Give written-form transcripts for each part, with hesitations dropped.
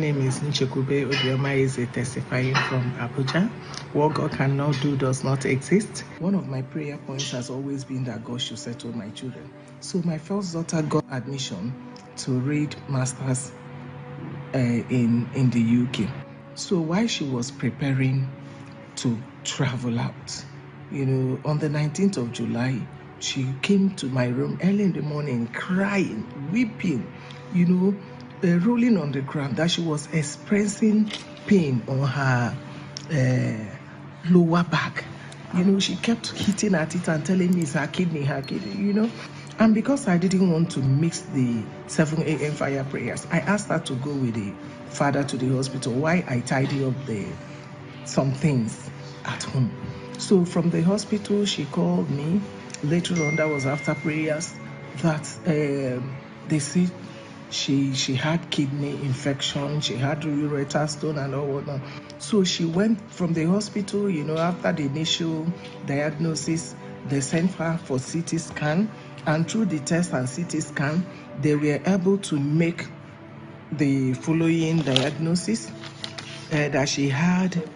My name is Nsppd. Odioma is a testifying from Abuja. What God cannot do does not exist. One of my prayer points has always been that God should settle my children. So my first daughter got admission to read masters in the UK. So while she was preparing to travel out, on the 19th of July, she came to my room early in the morning crying, weeping, rolling on the ground, that she was experiencing pain on her lower back. She kept hitting at it and telling me it's her kidney, And because I didn't want to mix the 7 a.m. fire prayers, I asked her to go with the father to the hospital while I tidy up some things at home. So from the hospital, she called me. Later on, that was after prayers, that they said she had kidney infection, she had ureter stone and all whatnot. So she went from the hospital, after the initial diagnosis, they sent her for CT scan, and through the test and CT scan, they were able to make the following diagnosis, that she had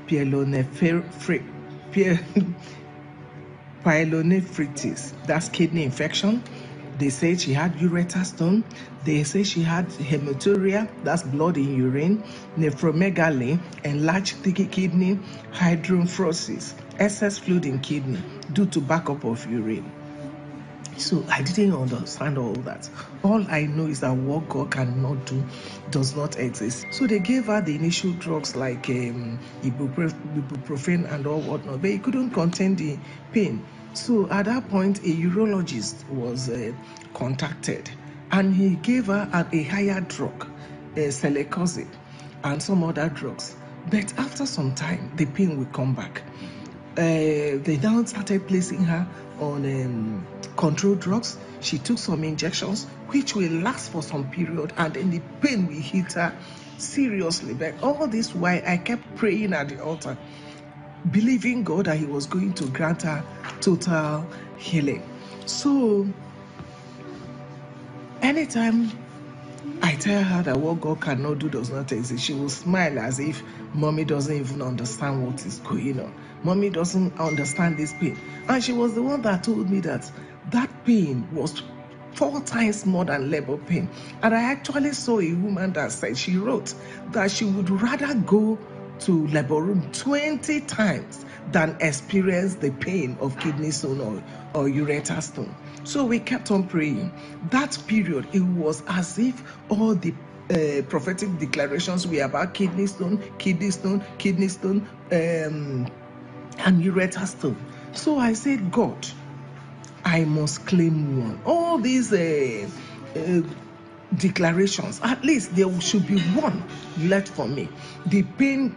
pyelonephritis, that's kidney infection. They said she had ureter stone. They say she had hematuria, that's blood in urine, nephromegaly, enlarged kidney, hydronephrosis, excess fluid in kidney due to backup of urine. So I didn't understand all that. All I know is that what God cannot do does not exist. So they gave her the initial drugs like ibuprofen and all whatnot, but it couldn't contain the pain. So at that point, a urologist was contacted, and he gave her a higher drug, celecoxib, and some other drugs. But after some time, the pain will come back. They now started placing her on controlled drugs. She took some injections, which will last for some period, and then the pain will hit her seriously. But all this while, I kept praying at the altar, believing God that He was going to grant her total healing. So anytime I tell her that what God cannot do does not exist, she will smile as if mommy doesn't even understand what is going on. Mommy doesn't understand this pain. And she was the one that told me that pain was 4 times more than labor pain. And I actually saw a woman that said, she wrote that she would rather go to labor room 20 times than experience the pain of kidney stone or ureter stone. So we kept on praying. That period, it was as if all the prophetic declarations were about kidney stone, and ureter stone. So I said, God, I must claim one. All these declarations, at least there should be one left for me. The pain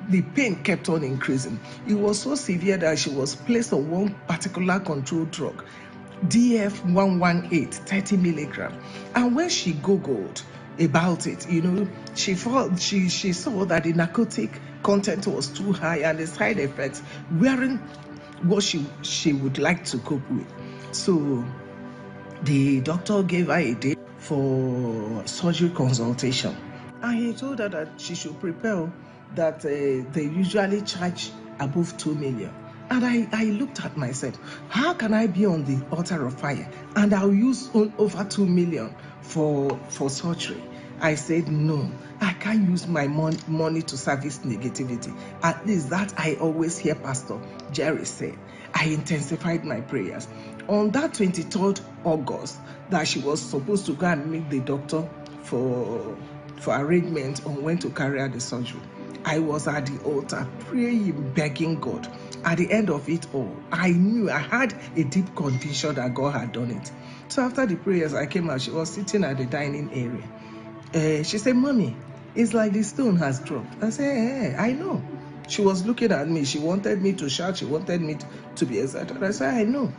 kept on increasing. It was so severe that she was placed on one particular controlled drug, DF118, 30 milligram. And when she googled about it, she saw that the narcotic content was too high and the side effects weren't what she would like to cope with. So the doctor gave her a date for surgery consultation, and he told her that she should prepare, that they usually charge above 2 million. And I looked at myself, how can I be on the altar of fire and I'll use over 2 million for surgery? I said, no, I can't use my money to service negativity. At least that I always hear Pastor Jerry say. I intensified my prayers. On that 23rd August, that she was supposed to go and meet the doctor for arrangement on when to carry out the surgery, I was at the altar praying, begging God. At the end of it all, I knew, I had a deep conviction that God had done it. So after the prayers, I came out. She was sitting at the dining area. She said, Mommy, it's like the stone has dropped. I said, hey, I know. She was looking at me. She wanted me to shout. She wanted me to be excited. I said, I know,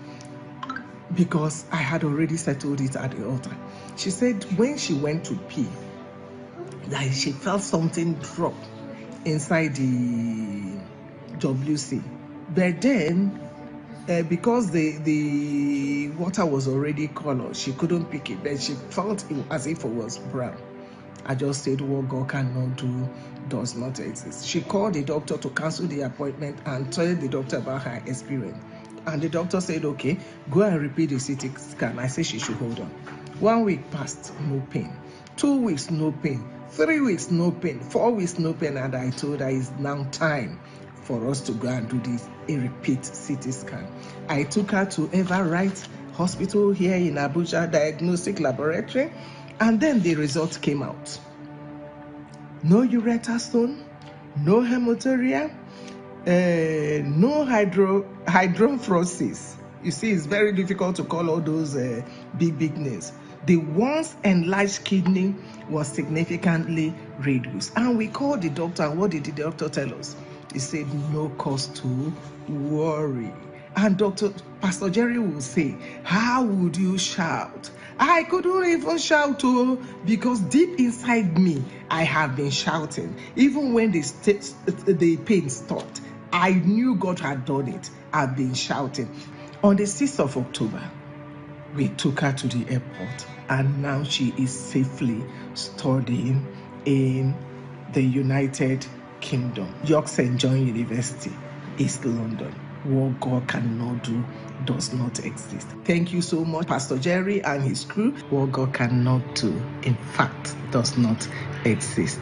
because I had already settled it at the altar. She said when she went to pee, that she felt something drop inside the WC. But then, because the water was already colored, she couldn't pick it. But she felt it as if it was brown. I just said what God cannot do does not exist. She called the doctor to cancel the appointment and told the doctor about her experience. And the doctor said, okay, go and repeat the CT scan. I said she should hold on. 1 week passed, no pain. 2 weeks, no pain. 3 weeks, no pain. 4 weeks, no pain. And I told her it's now time for us to go and do this, a repeat CT scan. I took her to Everett Hospital here in Abuja Diagnostic Laboratory, and then the results came out. No ureter stone, no hematuria, no hydronephrosis. You see, it's very difficult to call all those big names. The once enlarged kidney was significantly reduced. And we called the doctor, and what did the doctor tell us? He said, no cause to worry. And Pastor Jerry will say, how would you shout? I couldn't even shout, because deep inside me, I have been shouting. Even when the pain stopped, I knew God had done it. I've been shouting. On the 6th of October, we took her to the airport, and now she is safely studying in the United Kingdom, York St. John University, East London. What God cannot do does not exist. Thank you so much, Pastor Jerry and his crew. What God cannot do, in fact, does not exist.